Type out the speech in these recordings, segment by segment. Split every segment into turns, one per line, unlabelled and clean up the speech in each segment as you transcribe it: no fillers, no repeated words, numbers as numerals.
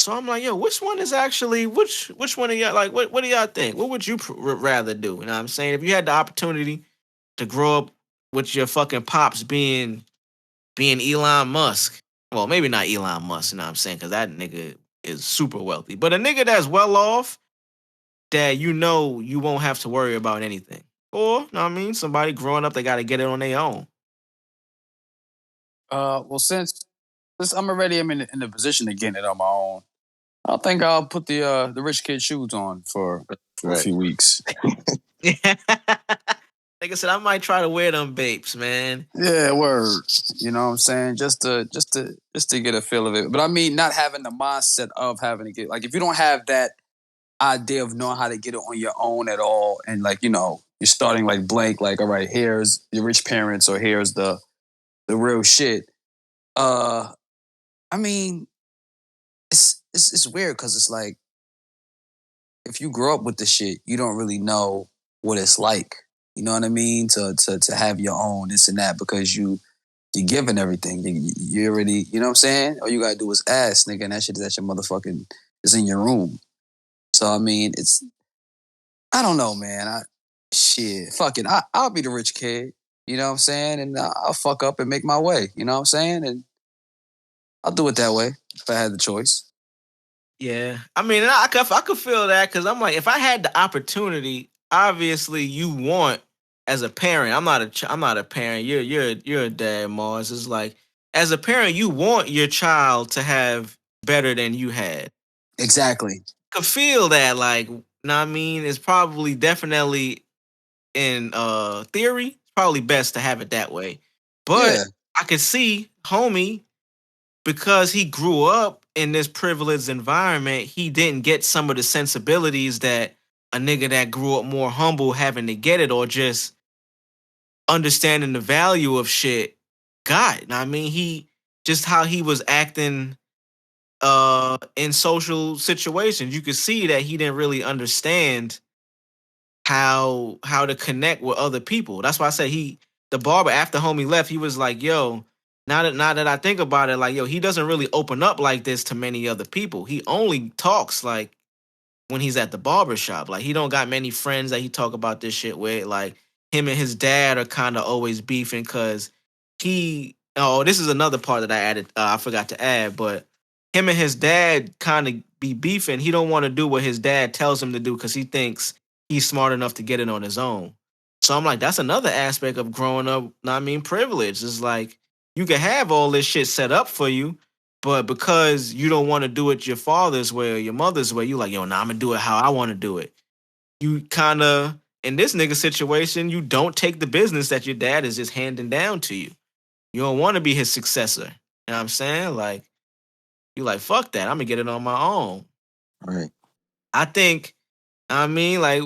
So I'm like, yo, which one is actually which one of y'all like? What do y'all think? What would you rather do? You know what I'm saying? If you had the opportunity to grow up with your fucking pops being Elon Musk, well, maybe not Elon Musk. You know what I'm saying? Because that nigga is super wealthy, but a nigga that's well off that you know you won't have to worry about anything. Or, you know what I mean, somebody growing up, they got to get it on their own.
Well, since I'm already in the position of getting it on my own, I think I'll put the rich kid shoes on for a
Right.
few weeks.
Yeah. Like I said, I might try to wear them babes, man.
Yeah, word. You know what I'm saying? Just to get a feel of it. But I mean, not having the mindset of having to get like if you don't have that idea of knowing how to get it on your own at all, and like you're starting like blank, like all right, here's your rich parents, or here's the real shit. Uh, I mean, it's weird because it's like if you grow up with the shit, you don't really know what it's like. You know what I mean? To have your own this and that because you're given everything. You already, you know what I'm saying? All you gotta do is ask, nigga, and that shit that's your motherfucking is in your room. So I mean, I don't know, man. Shit, fuck it. I'll be the rich kid. You know what I'm saying? And I'll fuck up and make my way. You know what I'm saying? And I'll do it that way if I had the choice.
Yeah, I mean, I could feel that because I'm like, if I had the opportunity, obviously you want as a parent. I'm not a parent. You're a dad, Mars. It's like as a parent, you want your child to have better than you had.
Exactly.
Could feel that, like, know what I mean, it's probably definitely in theory, it's probably best to have it that way. But
Yeah.
I could see homie because he grew up in this privileged environment, he didn't get some of the sensibilities that a nigga that grew up more humble having to get it or just understanding the value of shit got. I mean, he just how he was acting in social situations. You could see that he didn't really understand how to connect with other people. That's why I said the barber after homie left, he was like, yo, now that I think about it, like, yo, he doesn't really open up like this to many other people. He only talks like when he's at the barber shop. Like he don't got many friends that he talk about this shit with. Like him and his dad are kind of always beefing because this is another part that I added. I forgot to add, but him and his dad kind of be beefing. He don't want to do what his dad tells him to do because he thinks he's smart enough to get it on his own. So I'm like, that's another aspect of growing up. I mean, privilege is like you can have all this shit set up for you, but because you don't want to do it your father's way or your mother's way, you like, yo, nah, I'm gonna do it how I want to do it. You kind of in this nigga situation, you don't take the business that your dad is just handing down to you. You don't want to be his successor. You know what I'm saying? Like, you like, fuck that. I'm gonna get it on my own.
Right.
I think, I mean, like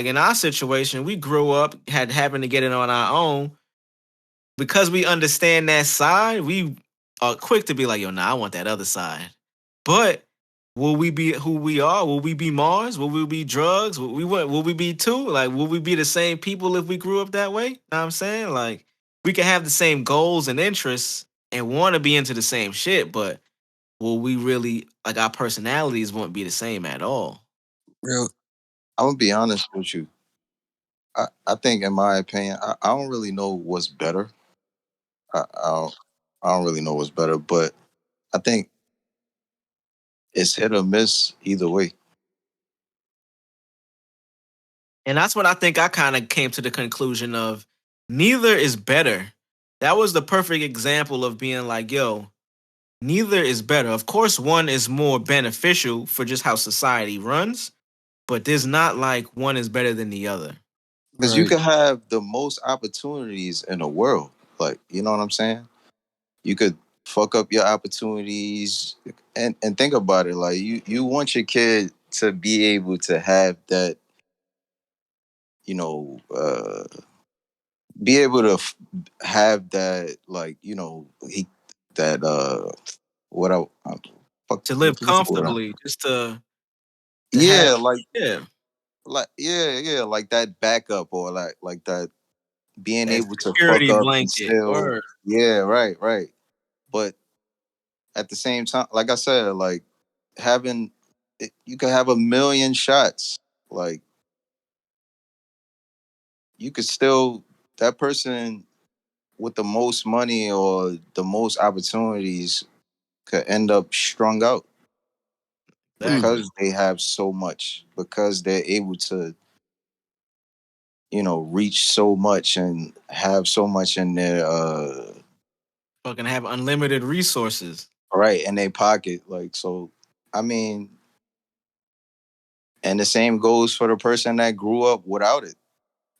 in our situation, we grew up had having to get it on our own because we understand that side. We are quick to be like, yo, nah, I want that other side. But will we be who we are? Will we be Mars? Will we be drugs? Will we be two? Like, will we be the same people if we grew up that way? Know what I'm saying? Like, we can have the same goals and interests and want to be into the same shit, but will we really like our personalities won't be the same at all?
Real.
I'm gonna be honest with you. I think, in my opinion, I don't really know what's better. I don't really know what's better, but I think it's hit or miss either way.
And that's what I think I kind of came to the conclusion of neither is better. That was the perfect example of being like, yo, neither is better. Of course, one is more beneficial for just how society runs, but there's not like one is better than the other.
Because you
Right.
could have the most opportunities in the world. Like, you know what I'm saying? You could fuck up your opportunities and think about it. Like you want your kid to be able to have that, you know, be able to have that, like, he that what I fuck
To live
what's the word?
comfortably, just to have
Yeah, like
yeah,
yeah, like that backup, or like that being
that
able to fuck
security
up and
blanket.
still,
Or
yeah, right. But at the same time, like I said, like having you could have a million shots. Like you could still that person with the most money or the most opportunities could end up strung out
Exactly.
because they have so much, because they're able to, reach so much and have so much in their
Fucking have unlimited resources.
right in their pocket. Like so, I mean, and the same goes for the person that grew up without it.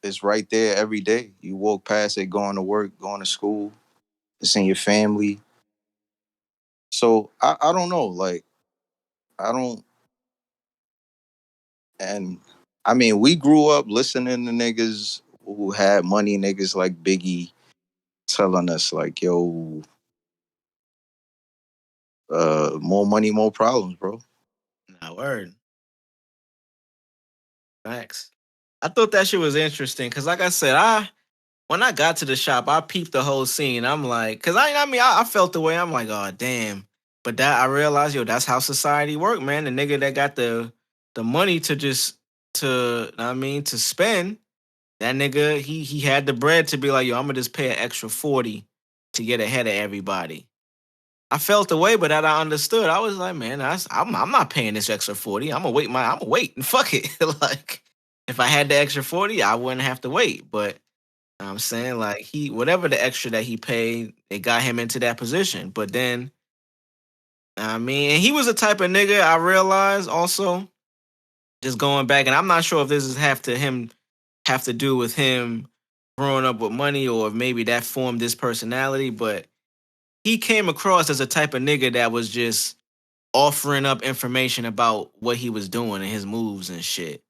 It's right there every day. You walk past it, going to work, going to school. It's in your family. So I don't know. Like I don't, and I mean, we grew up listening to niggas who had money, niggas like Biggie telling us like, yo, more money, more problems, bro.
Nah, word. Facts. I thought that shit was interesting because, like I said, when I got to the shop, I peeped the whole scene. I'm like, because I felt the way. I'm like, oh damn. But that I realized, yo, that's how society work, man. The nigga that got the money to just to spend, that nigga he had the bread to be like, yo, I'm gonna just pay an extra 40 to get ahead of everybody. I felt the way, but that I understood. I was like, man, I'm not paying this extra 40. I'm gonna wait and fuck it. Like, if I had the extra 40, I wouldn't have to wait. But I'm saying, like, whatever the extra that he paid, it got him into that position. But then, and he was the type of nigga I realized also, just going back, and I'm not sure if this is have to do with him growing up with money or if maybe that formed this personality, but he came across as a type of nigga that was just offering up information about what he was doing and his moves and shit.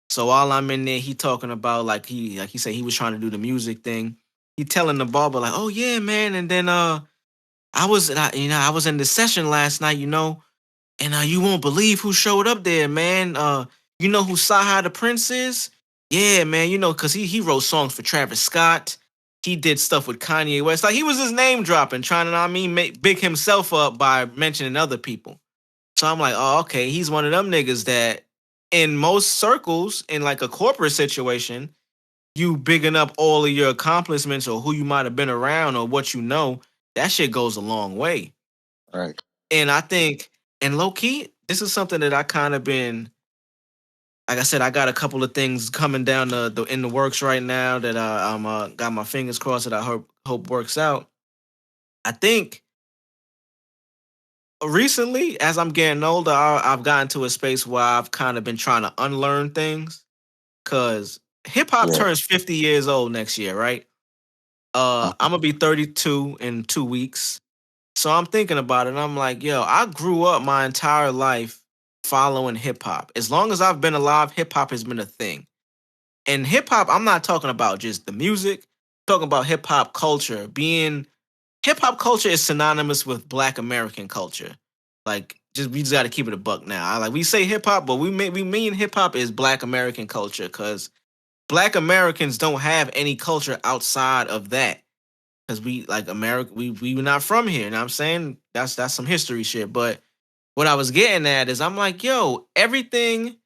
So while I'm in there, he talking about like he said he was trying to do the music thing. He telling the barber like, oh yeah, man, and then I was in the session last night, and you won't believe who showed up there, man. You know who Saha the Prince is? Yeah, man. Cause he wrote songs for Travis Scott. He did stuff with Kanye West. Like he was his name dropping, trying to make big himself up by mentioning other people. So I'm like, oh, okay, he's one of them niggas that in most circles, in like a corporate situation, you bigging up all of your accomplishments or who you might have been around or what you know, that shit goes a long way.
Right.
And I think, and low key, this is something that I kind of been, like I said, I got a couple of things coming down in the works right now that I'm got my fingers crossed that I hope works out. I think recently, as I'm getting older, I've gotten to a space where I've kind of been trying to unlearn things because hip hop
Yeah.
turns 50 years old next year, right? I'm gonna be 32 in 2 weeks. So I'm thinking about it and I'm like, yo, I grew up my entire life following hip hop. As long as I've been alive, hip hop has been a thing. And hip hop, I'm not talking about just the music, I'm talking about hip hop culture. Hip hop culture is synonymous with Black American culture. Like, we just got to keep it a buck now. We say hip hop, but we mean hip hop is Black American culture because Black Americans don't have any culture outside of that because we like America. We were not from here. You know what I'm saying? That's some history shit. But what I was getting at is I'm like, yo, everything.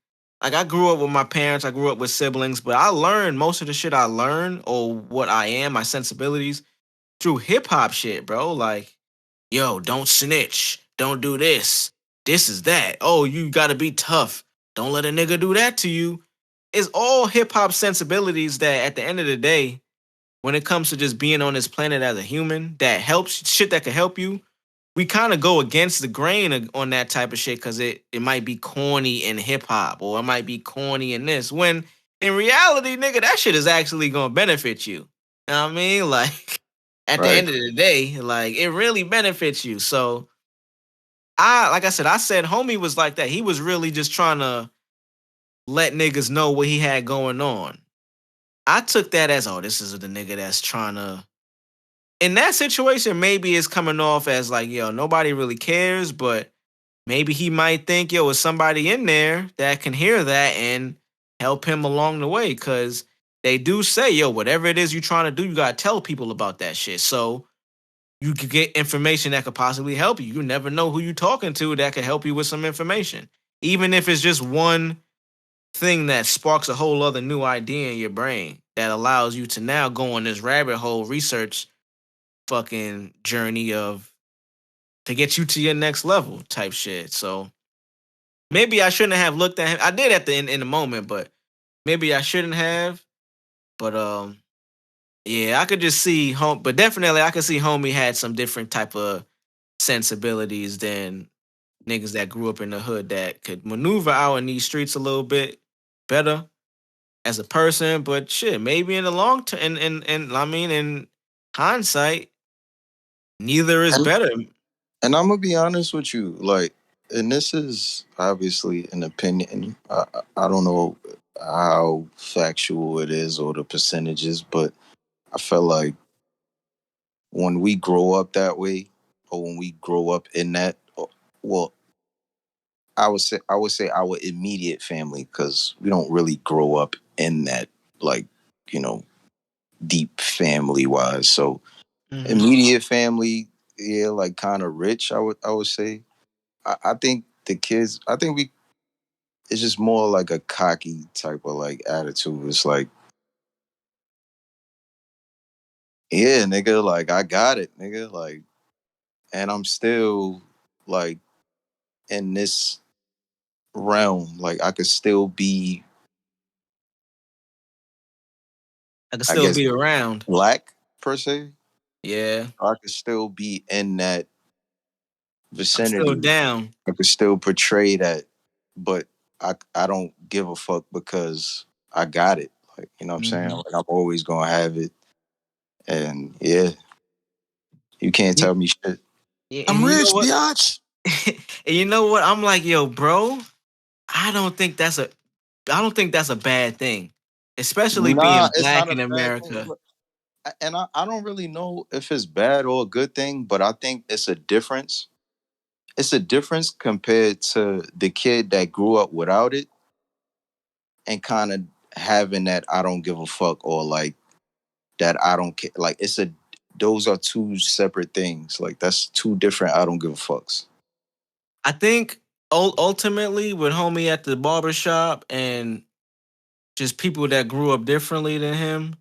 Like I grew up with my parents, I grew up with siblings, but I learned most of the shit I learned or what I am, my sensibilities through hip hop shit, bro. Like, yo, don't snitch, don't do this. This is that. Oh, you gotta be tough. Don't let a nigga do that to you. It's all hip hop sensibilities that at the end of the day when it comes to just being on this planet as a human that helps shit that can help you, we kind of go against the grain on that type of shit because it might be corny in hip hop or it might be corny in this. When in reality, nigga, that shit is actually gonna benefit you. You know what I mean? Like at the
Right.
end of the day, like it really benefits you. So like I said homie was like that. He was really just trying to let niggas know what he had going on. I took that as, oh, this is the nigga that's trying to in that situation, maybe it's coming off as like, yo, nobody really cares, but maybe he might think, yo, is somebody in there that can hear that and help him along the way. Cause they do say, yo, whatever it is you're trying to do, you gotta tell people about that shit. So you could get information that could possibly help you. You never know who you're talking to that could help you with some information. Even if it's just one thing that sparks a whole other new idea in your brain that allows you to now go on this rabbit hole research fucking journey of to get you to your next level type shit. So maybe I shouldn't have looked at him. I did at the in the moment, but maybe I shouldn't have. But yeah, I could just see home, but definitely I could see homie had some different type of sensibilities than niggas that grew up in the hood that could maneuver out in these streets a little bit better as a person. But shit, maybe in the long term, and I mean, in hindsight, neither is
And
better.
and I'm gonna be honest with you, like, and this is obviously an opinion. I don't know how factual it is or the percentages, but I feel like when we grow up that way, or when we grow up in that, well, I would say our immediate family, because we don't really grow up in that, like, you know, deep family wise. So
Mm-hmm.
immediate family, yeah, like kind of rich. I would say. I think the kids. I think we. It's just more like a cocky type of like attitude. It's like, yeah, nigga, like I got it, nigga, like, and I'm still like in this realm. Like I could still be,
I can
I
still
guess,
be around.
black per se.
Yeah,
I could still be in that
I'm still
vicinity.
down.
I could still portray that, but I don't give a fuck because I got it. Like, you know what I'm saying?
Mm-hmm.
Like I'm always gonna have it. And yeah, you can't tell me shit.
Yeah, and
I'm
you know
rich,
what?
biatch.
And you know what? I'm like, yo, bro. I don't think that's a, I don't think that's a bad thing, especially
Nah,
being
it's
black
not
in
a bad thing.
America.
Look, and I don't really know if it's bad or a good thing, but I think it's a difference. It's a difference compared to the kid that grew up without it and kind of having that I don't give a fuck, or like that I don't care. Like it's a those are two separate things. Like that's two different I don't give a fucks.
I think ultimately with homie at the barbershop and just people that grew up differently than him,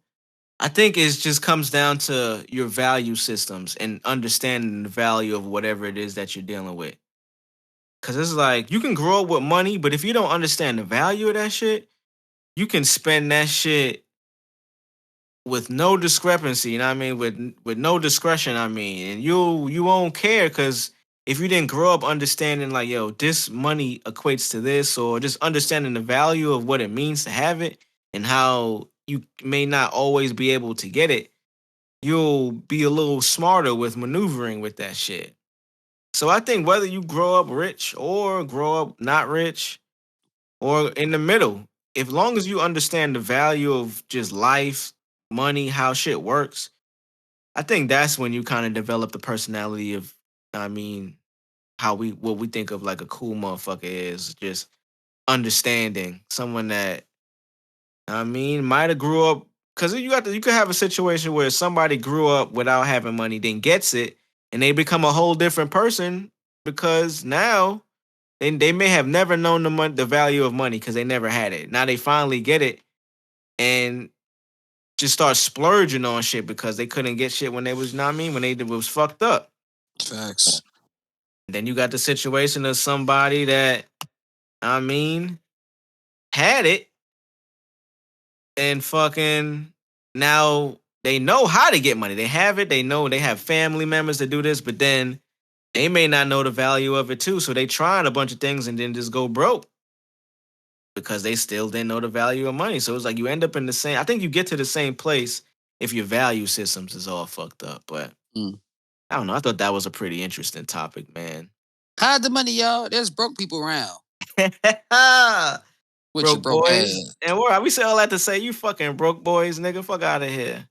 I think it just comes down to your value systems and understanding the value of whatever it is that you're dealing with. Cause it's like you can grow up with money, but if you don't understand the value of that shit, you can spend that shit with no discrepancy, you know what I mean? With no discretion, I mean, and you won't care because if you didn't grow up understanding like, yo, this money equates to this, or just understanding the value of what it means to have it and how you may not always be able to get it, you'll be a little smarter with maneuvering with that shit. So I think whether you grow up rich or grow up not rich or in the middle, if long as you understand the value of just life, money, how shit works, I think that's when you kind of develop the personality of, I mean, how we what we think of like a cool motherfucker is just understanding someone that I mean might have grew up because you could have a situation where somebody grew up without having money, then gets it, and they become a whole different person because now they may have never known the value of money because they never had it. Now they finally get it and just start splurging on shit because they couldn't get shit when they was, you know what I mean, when they was fucked up.
Facts.
Then you got the situation of somebody that, I mean, had it and fucking now they know how to get money. They have it. They know they have family members that do this, but then they may not know the value of it too. So they trying a bunch of things and then just go broke because they still didn't know the value of money. So it's like you end up in the same. I think you get to the same place if your value systems is all fucked up. But
Mm.
I don't know. I thought that was a pretty interesting topic, man.
Hide the money, y'all. There's broke people around with your
Broke
broke ass.
boys. And where we say all that to say you fucking broke boys, nigga. Fuck out of here.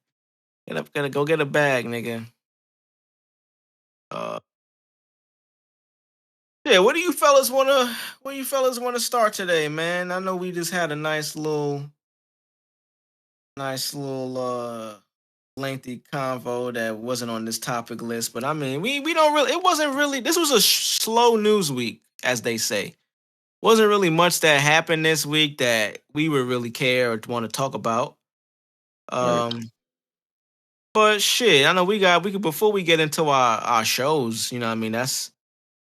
Get up, gotta go get a bag, nigga. Uh, yeah. What do you fellas wanna? Where you fellas wanna start today, man? I know we just had a nice little lengthy convo that wasn't on this topic list, but I mean, we don't really. It wasn't really. This was a slow news week, as they say. Wasn't really much that happened this week that we would really care or want to talk about.
Right.
But shit, I know we could before we get into our shows. You know, what I mean, that's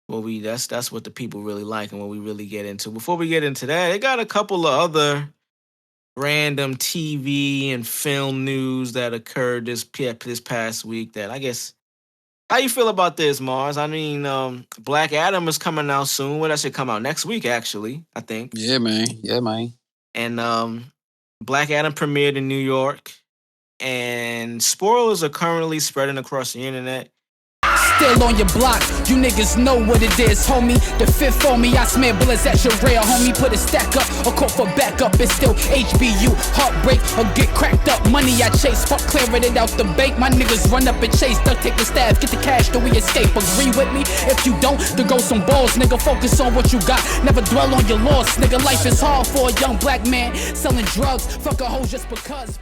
what the people really like and what we really get into. Before we get into that, they got a couple of other random TV and film news that occurred this past week. That I guess. How you feel about this, Mars? I mean, Black Adam is coming out soon. Well, that should come out next week, actually. I think.
Yeah, man. Yeah, man.
And Black Adam premiered in New York, and spoilers are currently spreading across the internet.
Still on your block, you niggas know what it is, homie. The fifth on me, I smear bullets at your rail, homie. Put a stack up, a call for backup. It's still HBU, heartbreak, or get cracked up. Money I chase, fuck clearing it out the bank. My niggas run up and chase, duck, take the staff, get the cash, then we escape. Agree with me? If you don't, then go some balls, nigga. Focus on what you got, never dwell on your loss, nigga. Life is hard for a young black man selling drugs. Fuck a hoe just because.